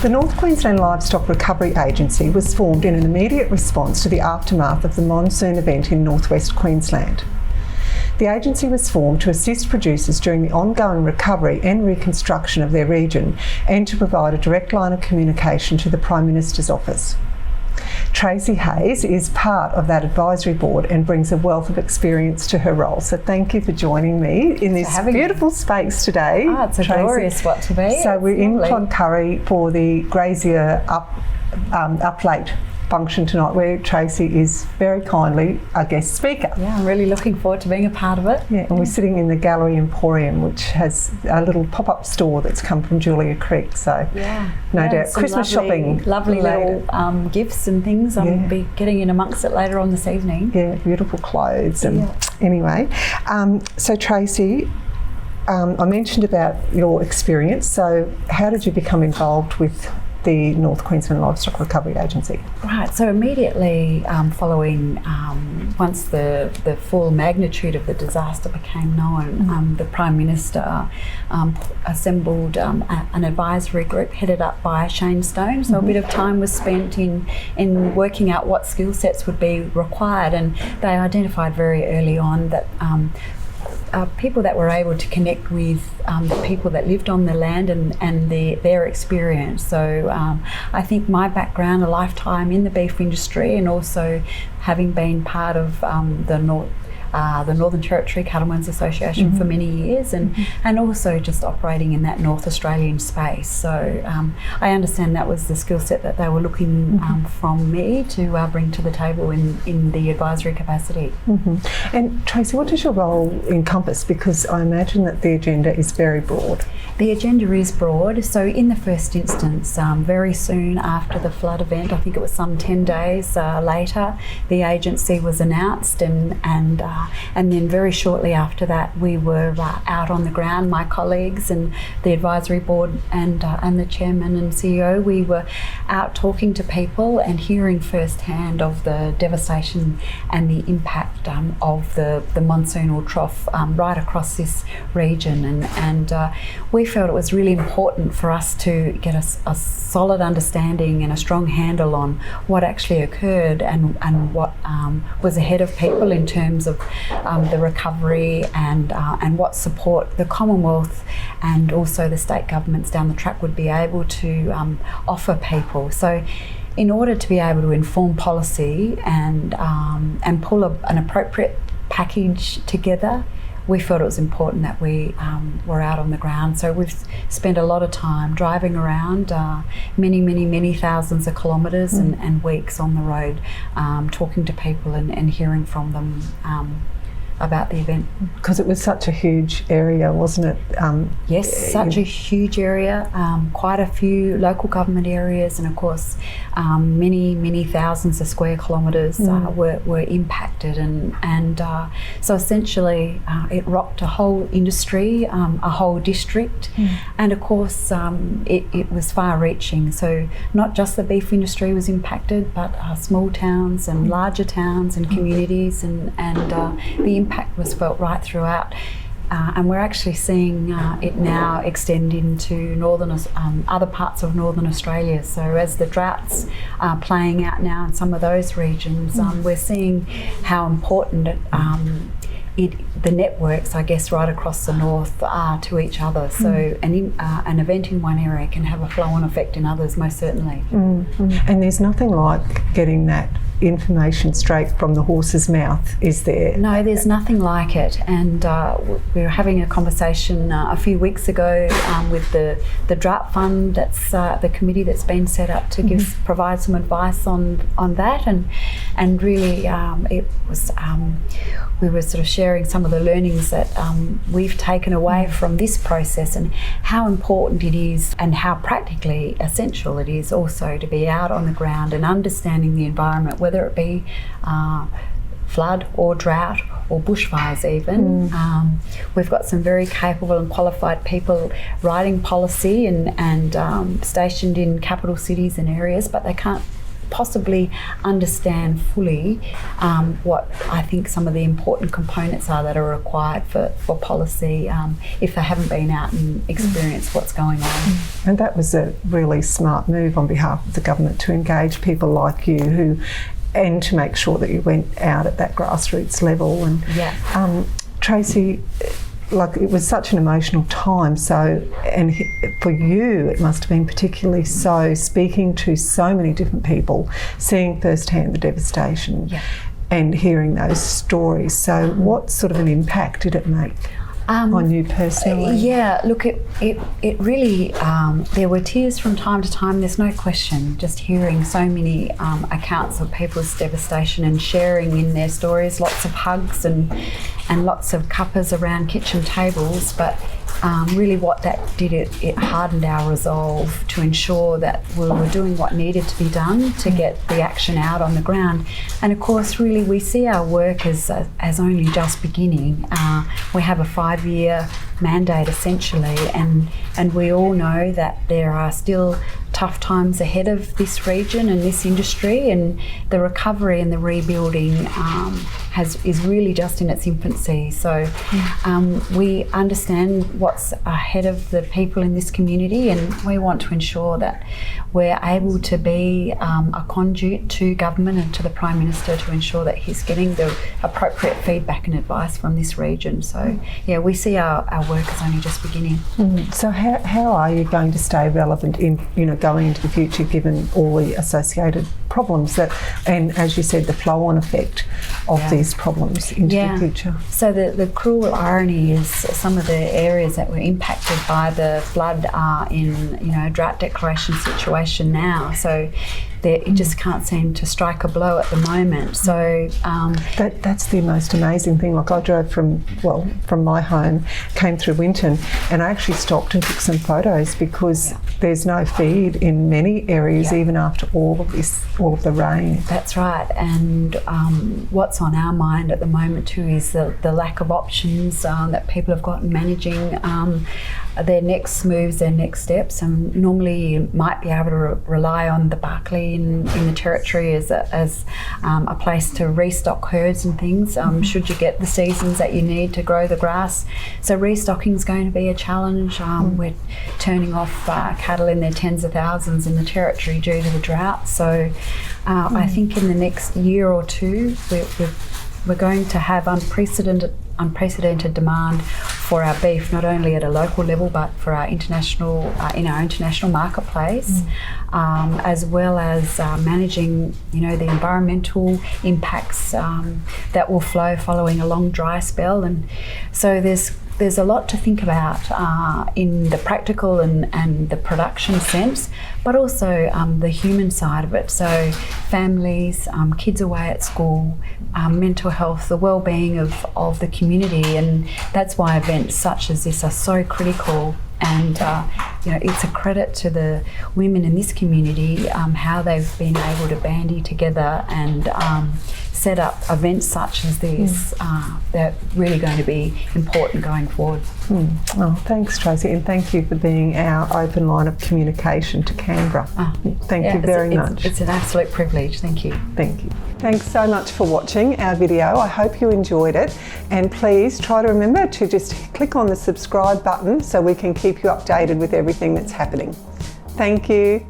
The North Queensland Livestock Recovery Agency was formed in an immediate response to the aftermath of the monsoon event in northwest Queensland. The agency was formed to assist producers during the ongoing recovery and reconstruction of their region and to provide a direct line of communication to the Prime Minister's office. Tracey Hayes is part of that advisory board and brings a wealth of experience to her role. So thank you for joining me in this beautiful space today. Oh, it's a glorious spot to be. So we're in Cloncurry for the Grazier Up Late function tonight, where Tracey is very kindly a guest speaker. Yeah, I'm really looking forward to being a part of it. Yeah, and we're sitting in the Gallery Emporium, which has a little pop-up store that's come from Julia Creek. So no doubt Christmas shopping. Lovely little gifts and things. I'll be getting in amongst it later on this evening. Yeah, beautiful clothes. And anyway, so Tracey, I mentioned about your experience. So how did you become involved with the North Queensland Livestock Recovery Agency? Right, so immediately following, once the full magnitude of the disaster became known, the Prime Minister assembled an advisory group headed up by Shane Stone. So a bit of time was spent in working out what skill sets would be required, and they identified very early on that people that were able to connect with the people that lived on the land and their experience. So I think my background, a lifetime in the beef industry, and also having been part of the Northern Territory Cattlemen's Association for many years, and also just operating in that North Australian space. So I understand that was the skill set that they were looking from me to bring to the table in the advisory capacity. And Tracey, what does your role encompass? Because I imagine that the agenda is very broad. The agenda is broad. So in the first instance, very soon after the flood event, I think it was some 10 days later, the agency was announced, and then very shortly after that we were out on the ground, my colleagues and the advisory board and the chairman and CEO. We were out talking to people and hearing firsthand of the devastation and the impact of the monsoonal trough right across this region, and we felt it was really important for us to get a solid understanding and a strong handle on what actually occurred and what was ahead of people in terms of the recovery and what support the Commonwealth and also the state governments down the track would be able to offer people. So in order to be able to inform policy and pull an appropriate package together, we felt it was important that we were out on the ground. So we've spent a lot of time driving around, many thousands of kilometres and weeks on the road, talking to people and hearing from them about the event. Because it was such a huge area, wasn't it? Yes, such a huge area, quite a few local government areas, and of course many thousands of square kilometres were impacted, and so essentially it rocked a whole industry, a whole district, and of course it was far-reaching. So not just the beef industry was impacted, but small towns and larger towns and communities, and the impact was felt right throughout. And we're actually seeing it now extend into other parts of Northern Australia. So as the droughts are playing out now in some of those regions, we're seeing how important the networks, I guess, right across the north are to each other. So an event in one area can have a flow-on effect in others, most certainly. And there's nothing like getting that information straight from the horse's mouth, is there? No, there's nothing like it. And we were having a conversation a few weeks ago with the Drought Fund. That's the committee that's been set up to provide some advice on that, and really it was we were sort of sharing some of the learnings that we've taken away from this process, and how important it is and how practically essential it is also to be out on the ground and understanding the environment, whether it be flood or drought or bushfires even. We've got some very capable and qualified people writing policy and stationed in capital cities and areas, but they can't possibly understand fully what I think some of the important components are that are required for policy if they haven't been out and experienced what's going on. And that was a really smart move on behalf of the government to engage people like you and to make sure that you went out at that grassroots level. And Tracey, like, it was such an emotional time, and for you it must have been particularly so, speaking to so many different people, seeing firsthand the devastation and hearing those stories. So what sort of an impact did it make on you personally? Yeah, look, it really, there were tears from time to time, there's no question, just hearing so many accounts of people's devastation and sharing in their stories, lots of hugs and lots of cuppas around kitchen tables, but really what that did, it hardened our resolve to ensure that we were doing what needed to be done to get the action out on the ground. And of course, really, we see our work as only just beginning. We have a 5-year mandate essentially, and we all know that there are still tough times ahead of this region and this industry, and the recovery and the rebuilding is really just in its infancy. So we understand what's ahead of the people in this community, and we want to ensure that we're able to be a conduit to government and to the Prime Minister to ensure that he's getting the appropriate feedback and advice from this region. So yeah, we see our work as only just beginning. So how are you going to stay relevant in, going into the future, given all the associated problems and as you said, the flow-on effect of these problems into the future? So the cruel irony is some of the areas that were impacted by the flood are in a drought declaration situation now. So it just can't seem to strike a blow at the moment. So that's the most amazing thing. Like, I drove from my home, came through Winton, and I actually stopped and took some photos because there's no feed in many areas, even after all of the rain. That's right. And what's on our mind at the moment too is the lack of options that people have got in managing their next moves, their next steps. And normally you might be able to rely on the Barkly in the Territory as a place to restock herds and things, should you get the seasons that you need to grow the grass. So restocking is going to be a challenge. We're turning off cattle in their tens of thousands in the Territory due to the drought. So I think in the next year or two we're going to have unprecedented demand for our beef, not only at a local level but for our international in our international marketplace, as well as managing the environmental impacts that will flow following a long dry spell. And so there's a lot to think about in the practical and the production sense, but also the human side of it. So families, kids away at school, mental health, the well-being of the community, and that's why events such as this are so critical. And it's a credit to the women in this community how they've been able to bandy together and set up events such as this. They're really going to be important going forward. Oh, thanks, Tracey, and thank you for being our open line of communication to Canberra. Thank you very much. It's an absolute privilege. Thank you. Thank you. Thanks so much for watching our video. I hope you enjoyed it, and please try to remember to just click on the subscribe button so we can keep you updated with everything that's happening. Thank you.